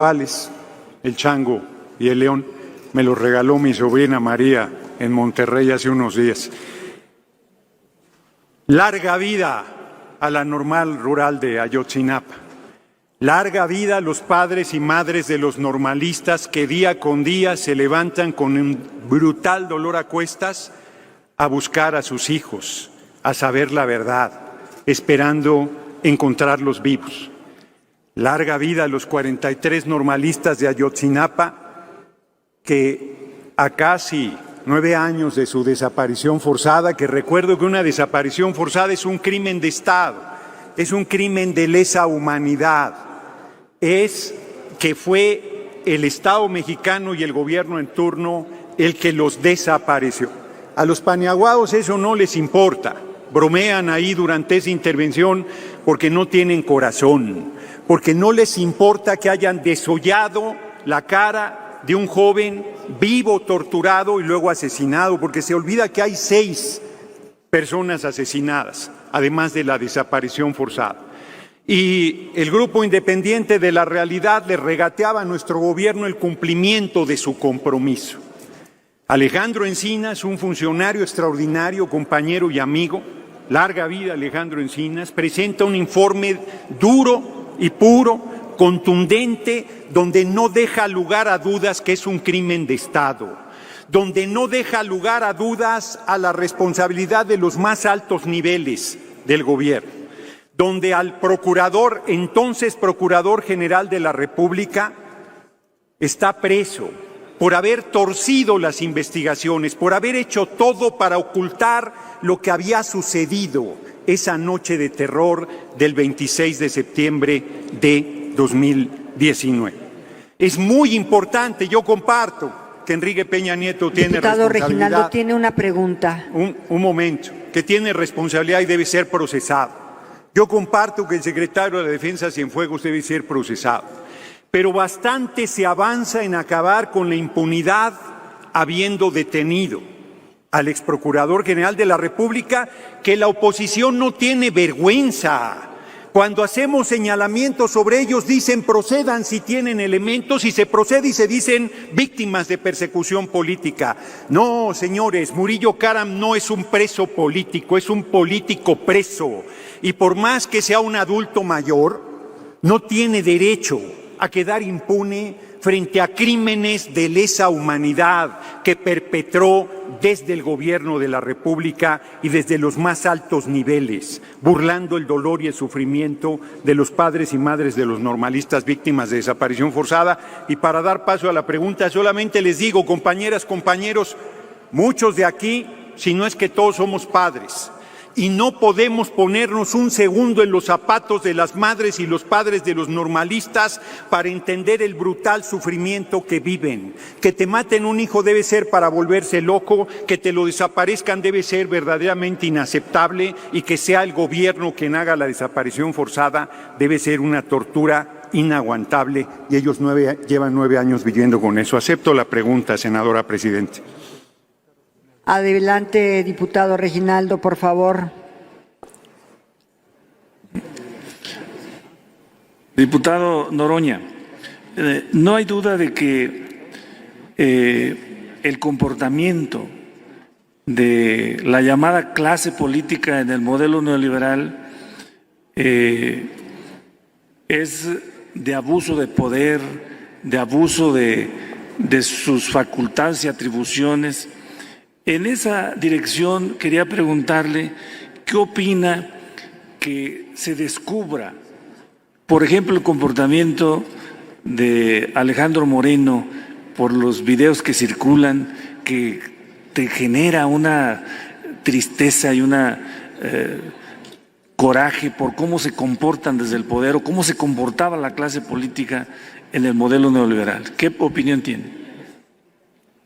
Carnavales, el chango y el león, me los regaló mi sobrina María en Monterrey hace unos días. Larga vida a la normal rural de Ayotzinapa. Larga vida a los padres y madres de los normalistas que día con día se levantan con un brutal dolor a cuestas a buscar a sus hijos, a saber la verdad, esperando encontrarlos vivos. Larga vida a los 43 normalistas de Ayotzinapa que a casi 9 años de su desaparición forzada, que recuerdo que una desaparición forzada es un crimen de Estado, es un crimen de lesa humanidad, es que fue el Estado mexicano y el gobierno en turno el que los desapareció. A los paniaguados eso no les importa, bromean ahí durante esa intervención porque no tienen corazón, porque no les importa que hayan desollado la cara de un joven vivo, torturado y luego asesinado, porque se olvida que hay 6 personas asesinadas, además de la desaparición forzada. Y el Grupo Independiente de la Realidad le regateaba a nuestro gobierno el cumplimiento de su compromiso. Alejandro Encinas, un funcionario extraordinario, compañero y amigo, larga vida Alejandro Encinas, presenta un informe duro y puro, contundente, donde no deja lugar a dudas que es un crimen de Estado, donde no deja lugar a dudas a la responsabilidad de los más altos niveles del gobierno, donde al procurador, entonces Procurador General de la República, está preso por haber torcido las investigaciones, por haber hecho todo para ocultar lo que había sucedido esa noche de terror del 26 de septiembre de 2019. Es muy importante, yo comparto que Enrique Peña Nieto tiene responsabilidad. Diputado Reginaldo tiene una pregunta. Un momento, que tiene responsabilidad y debe ser procesado. Yo comparto que el secretario de la Defensa Cienfuegos debe ser procesado, pero bastante se avanza en acabar con la impunidad habiendo detenido al exprocurador general de la República, que la oposición no tiene vergüenza. Cuando hacemos señalamientos sobre ellos dicen procedan si tienen elementos, y se procede y se dicen víctimas de persecución política. No, señores, Murillo Karam no es un preso político, es un político preso. Y por más que sea un adulto mayor, no tiene derecho a quedar impune frente a crímenes de lesa humanidad que perpetró desde el gobierno de la República y desde los más altos niveles, burlando el dolor y el sufrimiento de los padres y madres de los normalistas víctimas de desaparición forzada. Y para dar paso a la pregunta, solamente les digo, compañeras, compañeros, muchos de aquí, si no es que todos somos padres, y no podemos ponernos un segundo en los zapatos de las madres y los padres de los normalistas para entender el brutal sufrimiento que viven. Que te maten un hijo debe ser para volverse loco, que te lo desaparezcan debe ser verdaderamente inaceptable, y que sea el gobierno quien haga la desaparición forzada debe ser una tortura inaguantable, y ellos llevan 9 años viviendo con eso. Acepto la pregunta, senadora presidente. Adelante, diputado Reginaldo, por favor. Diputado Noroña, no hay duda de que el comportamiento de la llamada clase política en el modelo neoliberal es de abuso de poder, de abuso de sus facultades y atribuciones. En esa dirección quería preguntarle qué opina que se descubra, por ejemplo, el comportamiento de Alejandro Moreno por los videos que circulan, que te genera una tristeza y una coraje por cómo se comportan desde el poder o cómo se comportaba la clase política en el modelo neoliberal. ¿Qué opinión tiene?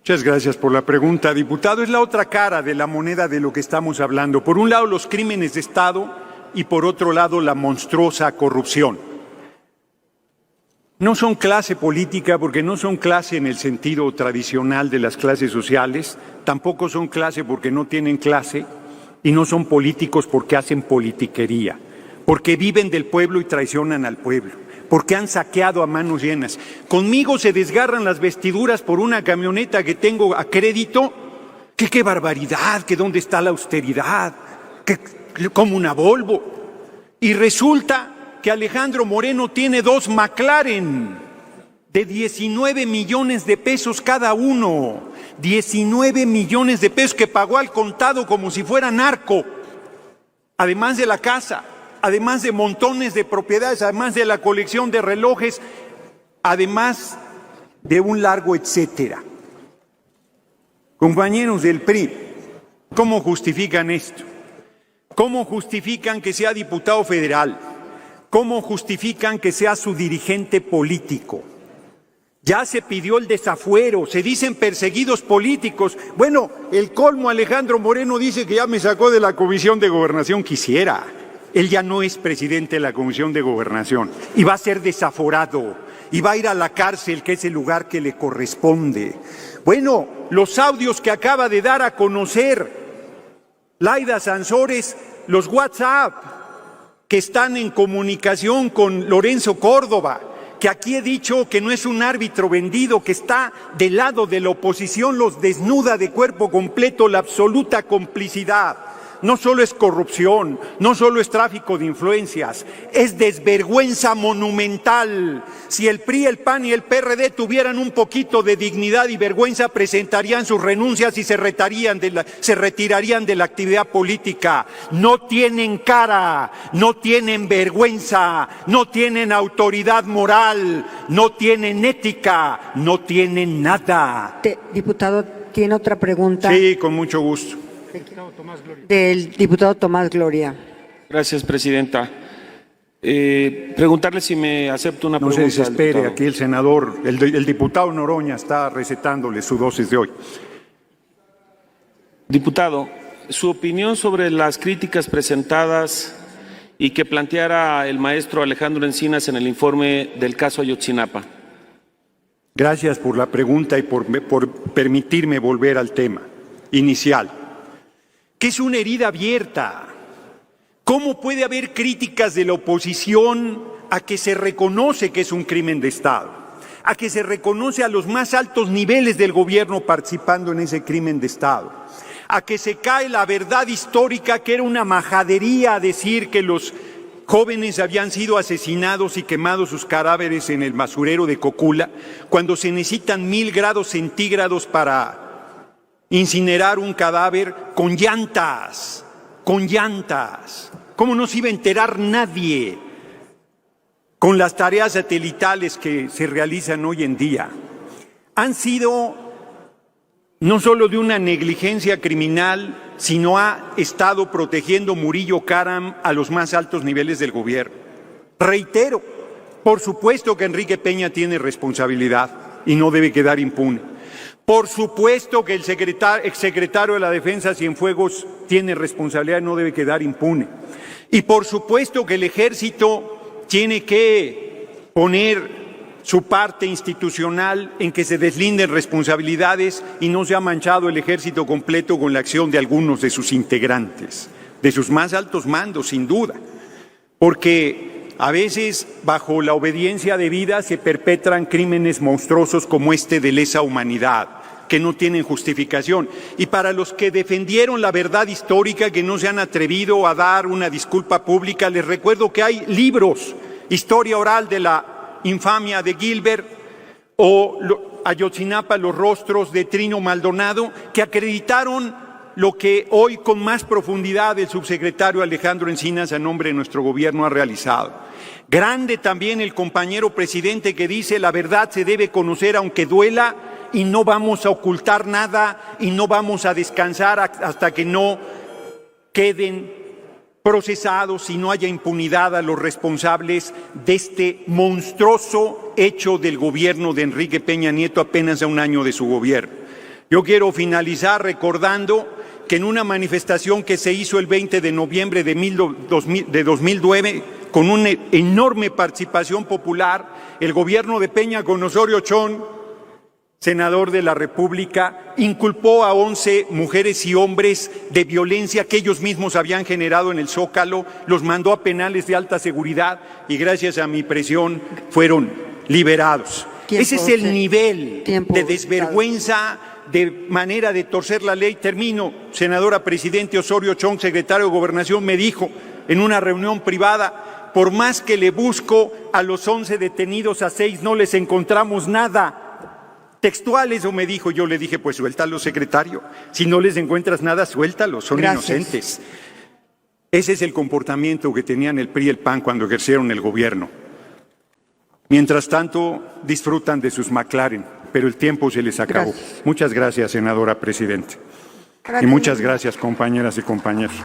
Muchas gracias por la pregunta, diputado. Es la otra cara de la moneda de lo que estamos hablando. Por un lado, los crímenes de Estado y por otro lado, la monstruosa corrupción. No son clase política porque no son clase en el sentido tradicional de las clases sociales, tampoco son clase porque no tienen clase, y no son políticos porque hacen politiquería, porque viven del pueblo y traicionan al pueblo, porque han saqueado a manos llenas. Conmigo se desgarran las vestiduras por una camioneta que tengo a crédito. ¡Qué barbaridad! ¿Que dónde está la austeridad? Que como una Volvo. Y resulta que Alejandro Moreno tiene 2 McLaren de 19 millones de pesos cada uno. 19 millones de pesos que pagó al contado como si fuera narco. Además de la casa, además de montones de propiedades, además de la colección de relojes, además de un largo etcétera. Compañeros del PRI, ¿cómo justifican esto? ¿Cómo justifican que sea diputado federal? ¿Cómo justifican que sea su dirigente político? Ya se pidió el desafuero, se dicen perseguidos políticos. Bueno, el colmo, Alejandro Moreno dice que ya me sacó de la Comisión de Gobernación. Quisiera. Él ya no es presidente de la Comisión de Gobernación y va a ser desaforado y va a ir a la cárcel, que es el lugar que le corresponde. Bueno, los audios que acaba de dar a conocer Laida Sansores, los WhatsApp que están en comunicación con Lorenzo Córdoba, que aquí he dicho que no es un árbitro vendido, que está del lado de la oposición, los desnuda de cuerpo completo, la absoluta complicidad. No solo es corrupción, no solo es tráfico de influencias, es desvergüenza monumental. Si el PRI, el PAN y el PRD tuvieran un poquito de dignidad y vergüenza, presentarían sus renuncias y se retirarían de la actividad política. No tienen cara, no tienen vergüenza, no tienen autoridad moral, no tienen ética, no tienen nada. Diputado, ¿tiene otra pregunta? Sí, con mucho gusto. Del diputado Tomás Gloria. Gracias, presidenta. Preguntarle si me acepta una pregunta. No se desespere, aquí el senador, el diputado Noroña está recetándole su dosis de hoy. Diputado, su opinión sobre las críticas presentadas y que planteara el maestro Alejandro Encinas en el informe del caso Ayotzinapa. Gracias por la pregunta y por permitirme volver al tema inicial, que es una herida abierta. ¿Cómo puede haber críticas de la oposición a que se reconoce que es un crimen de Estado, a que se reconoce a los más altos niveles del gobierno participando en ese crimen de Estado, a que se cae la verdad histórica, que era una majadería decir que los jóvenes habían sido asesinados y quemados sus cadáveres en el basurero de Cocula, cuando se necesitan 1000 grados centígrados para incinerar un cadáver con llantas, con llantas? ¿Cómo no se iba a enterar nadie con las tareas satelitales que se realizan hoy en día? Han sido no solo de una negligencia criminal, sino ha estado protegiendo Murillo Karam a los más altos niveles del gobierno. Reitero, por supuesto que Enrique Peña tiene responsabilidad y no debe quedar impune. Por supuesto que el exsecretario de la Defensa, Cienfuegos, tiene responsabilidad y no debe quedar impune. Y por supuesto que el Ejército tiene que poner su parte institucional en que se deslinden responsabilidades y no se ha manchado el Ejército completo con la acción de algunos de sus integrantes, de sus más altos mandos, sin duda. Porque a veces, bajo la obediencia debida, se perpetran crímenes monstruosos como este de lesa humanidad, que no tienen justificación. Y para los que defendieron la verdad histórica, que no se han atrevido a dar una disculpa pública, les recuerdo que hay libros, Historia Oral de la Infamia de Gilbert o Ayotzinapa, los rostros de Trino Maldonado, que acreditaron lo que hoy con más profundidad el subsecretario Alejandro Encinas, a nombre de nuestro gobierno, ha realizado. Grande también el compañero presidente que dice: la verdad se debe conocer aunque duela, y no vamos a ocultar nada y no vamos a descansar hasta que no queden procesados y no haya impunidad a los responsables de este monstruoso hecho del gobierno de Enrique Peña Nieto apenas a un año de su gobierno. Yo quiero finalizar recordando que en una manifestación que se hizo el 20 de noviembre de 2009, con una enorme participación popular, el gobierno de Peña con Osorio Chong senador de la República, inculpó a 11 mujeres y hombres de violencia que ellos mismos habían generado en el Zócalo, los mandó a penales de alta seguridad y gracias a mi presión fueron liberados. Ese es el nivel de desvergüenza, de manera de torcer la ley. Termino, senadora presidente. Osorio Chong, secretario de Gobernación, me dijo en una reunión privada: por más que le busco a los 11 detenidos, a 6 no les encontramos nada. Textual, eso me dijo. Yo le dije, pues suéltalos, secretario. Si no les encuentras nada, suéltalos, son inocentes. Ese es el comportamiento que tenían el PRI y el PAN cuando ejercieron el gobierno. Mientras tanto, disfrutan de sus McLaren, pero el tiempo se les acabó. Muchas gracias, senadora presidente. Y muchas gracias, compañeras y compañeros.